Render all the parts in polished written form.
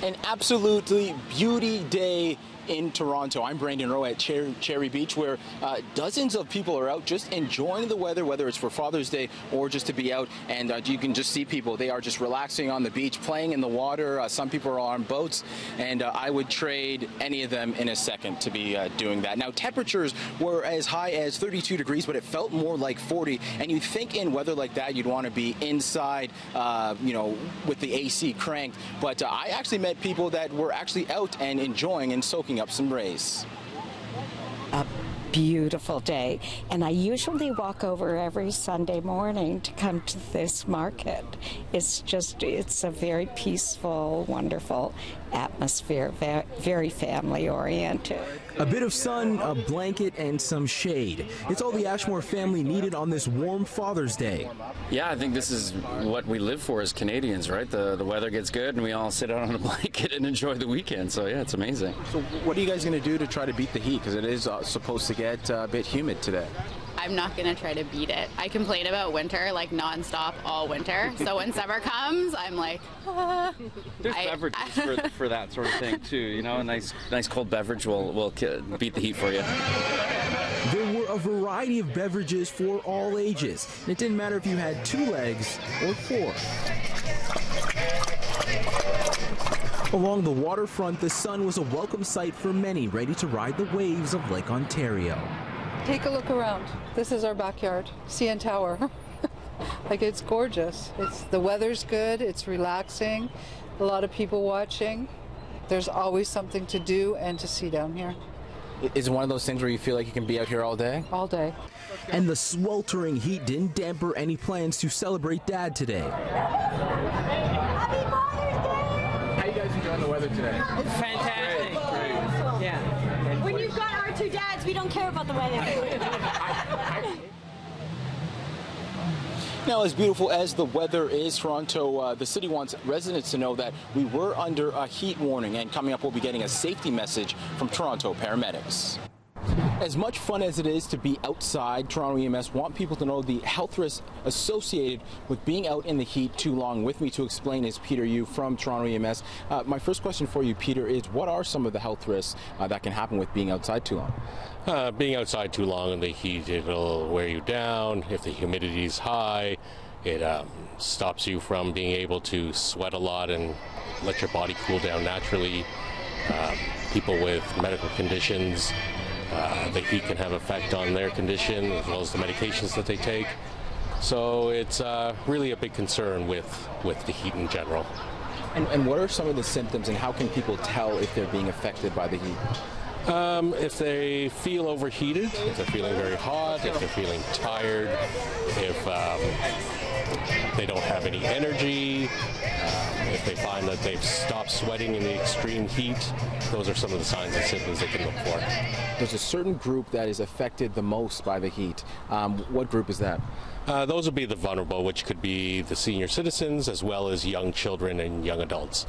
An absolutely beauty day in Toronto. I'm Brandon Rowe at Cherry Beach, where dozens of people are out just enjoying the weather, whether it's for Father's Day or just to be out. And you can just see people. They are just relaxing on the beach, playing in the water. Some people are on boats, and I would trade any of them in a second to be doing that. Now, temperatures were as high as 32 degrees, but it felt more like 40. And you think in weather like that, you'd want to be inside, with the AC cranked. But I actually met people that were actually out and enjoying and soaking up some rays. A beautiful day, and I usually walk over every Sunday morning to come to this market. It's a very peaceful, wonderful atmosphere, very family oriented. A bit of sun, a blanket, and some shade. It's all the Ashmore family needed on this warm Father's Day. Yeah, I think this is what we live for as Canadians, right? The weather gets good and we all sit out on a blanket and enjoy the weekend. So yeah, it's amazing. So what are you guys going to do to try to beat the heat? Because it is supposed to get a bit humid today. I'm not going to try to beat it. I complain about winter like nonstop all winter. So when summer comes, I'm like, There's beverages for that sort of thing too. You know, a nice cold beverage will beat the heat for you. There were a variety of beverages for all ages. And it didn't matter if you had 2 legs or 4. Along the waterfront, the sun was a welcome sight for many ready to ride the waves of Lake Ontario. Take a look around. This is our backyard, CN Tower. Like, it's gorgeous. The weather's good, it's relaxing, a lot of people watching. There's always something to do and to see down here. Is it one of those things where you feel like you can be out here all day? All day. And the sweltering heat didn't damper any plans to celebrate Dad today. Happy Father's Day! How are you guys enjoying the weather today? It's fantastic. Great. Yeah. When you've got our 2 dads, we don't care about the weather. Now, as beautiful as the weather is, Toronto, the city wants residents to know that we were under a heat warning, and coming up we'll be getting a safety message from Toronto paramedics. As much fun as it is to be outside, Toronto EMS want people to know the health risks associated with being out in the heat too long. With me to explain is Peter Yu from Toronto EMS. My first question for you, Peter, is what are some of the health risks that can happen with being outside too long? Being outside too long in the heat, it'll wear you down. If the humidity is high, it stops you from being able to sweat a lot and let your body cool down naturally. People with medical conditions, the heat can have effect on their condition as well as the medications that they take. So it's really a big concern with the heat in general. And what are some of the symptoms, and how can people tell if they're being affected by the heat? If they feel overheated, if they're feeling very hot, if they're feeling tired, if they don't have any energy, if they find that they've stopped sweating in the extreme heat, those are some of the signs and symptoms they can look for. There's a certain group that is affected the most by the heat. What group is that? Those would be the vulnerable, which could be the senior citizens as well as young children and young adults.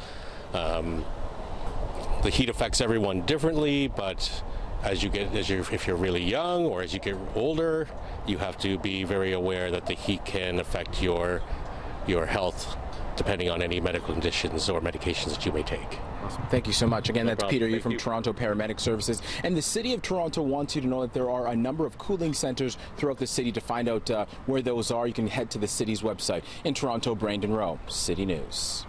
The heat affects everyone differently, but if you're really young or as you get older, you have to be very aware that the heat can affect your health, depending on any medical conditions or medications that you may take. Awesome. Thank you so much. Again, that's Peter Yu from you. Toronto Paramedic Services. And the City of Toronto wants you to know that there are a number of cooling centers throughout the city. To find out where those are, you can head to the city's website. In Toronto, Brandon Rowe, City News.